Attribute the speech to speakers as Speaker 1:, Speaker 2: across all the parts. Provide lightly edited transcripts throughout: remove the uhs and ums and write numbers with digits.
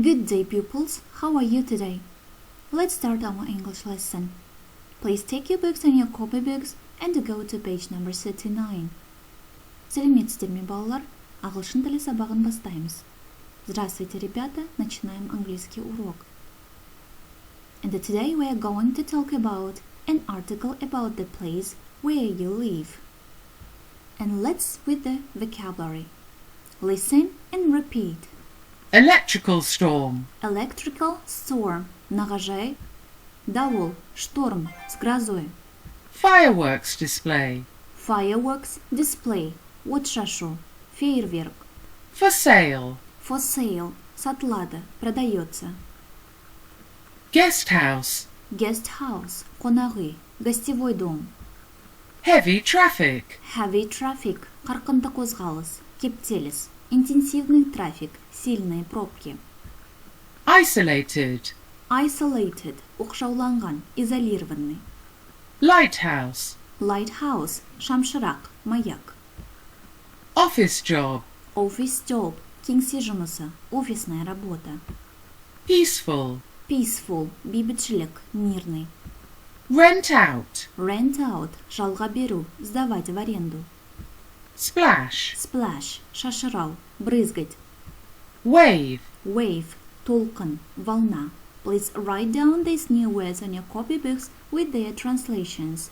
Speaker 1: Good day, pupils. How are you today? Let's start our English lesson. Please take your books and your copybooks and go to page number 39. Сәлеметсіздер ме, балалар? Ағылшын тілі сабағын бастаймыз. Здравствуйте, ребята. Начинаем английский урок. And today we are going to talk about an article about the place where you live. And let's with the vocabulary. Listen and repeat.
Speaker 2: Electrical storm.
Speaker 1: Electrical storm. Нагажай. Дауыл, шторм, с грозой.
Speaker 2: Fireworks display.
Speaker 1: Fireworks display. От шашу. Фейерверк.
Speaker 2: For sale.
Speaker 1: For sale. Сатлада. Продается.
Speaker 2: Guest house.
Speaker 1: Guest house. Қонағы. Гостевой дом.
Speaker 2: Heavy traffic.
Speaker 1: Heavy traffic. Қарқынды қозғалыс. Кептеліс. Интенсивный трафик. Сильные пробки.
Speaker 2: Isolated.
Speaker 1: Isolated. Оқшауланған. Изолированный.
Speaker 2: Lighthouse.
Speaker 1: Lighthouse. Шамшырақ. Маяк.
Speaker 2: Office job.
Speaker 1: Office job. Кеңсе жұмысы. Офисная работа.
Speaker 2: Peaceful.
Speaker 1: Peaceful. Бейбітшілік. Мирный.
Speaker 2: Rent out.
Speaker 1: Rent out. Жалға беру. Сдавать в аренду.
Speaker 2: Splash.
Speaker 1: Splash. Шашырау. Брызгать.
Speaker 2: Wave.
Speaker 1: Wave. Толқын. Волна. Please write down these new words on your copybooks with their translations.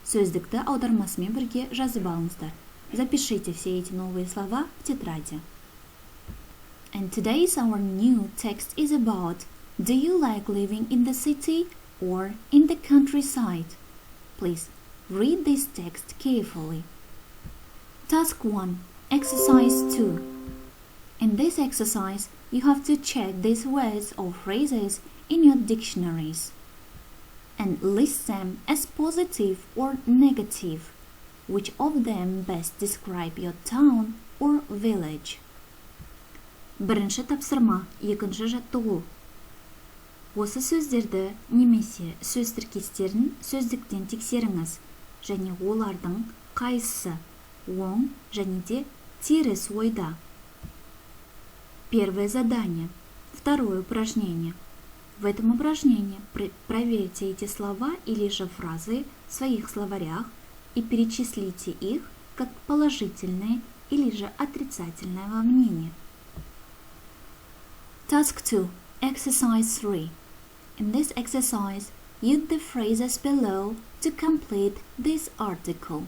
Speaker 1: Сөздікті аудармасымен бірге жазып алыңыздар. Запишите все эти новые слова в тетради. And today's our new text is about: do you like living in the city or in the countryside? Please read this text carefully. Task 1. Exercise 2. In this exercise, you have to check these words or phrases in your dictionaries and list them as positive or negative. Which of them best describe your town or village? Бірінші тапсырма, екінші жаттығу. Осы сөздерді немесе сөз тіркестерін сөздіктен тексеріңіз, және олардың қайсысы оң және де теріс ойда. Первое задание. Второе упражнение. В этом упражнении проверьте эти слова или же фразы в своих словарях и перечислите их как положительное или же отрицательное мнение. Task 2. Exercise 3. In this exercise, use the phrases below to complete this article.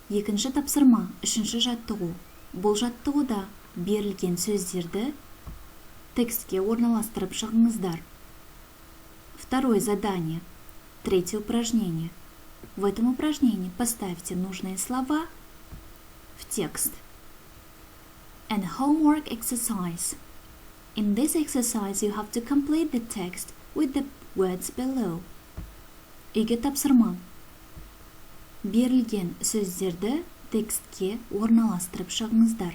Speaker 1: Екінші тапсырма, үшінші жаттығу. Бұл жаттығуда берілген сөздерді текстке орналастырып шығыңыздар. Второе задание. Третье упражнение. В этом упражнении поставьте нужные слова в текст. And homework exercise. In this exercise, you have to complete the text with the words below. Үйге тапсырма. Берілген сөздерді текстке орналастырып шығыңыздар.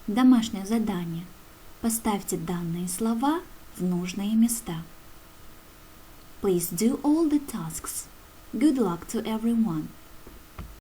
Speaker 1: Домашнее задание. Поставьте данные слова в нужные места. Please do all the tasks. Good luck to everyone.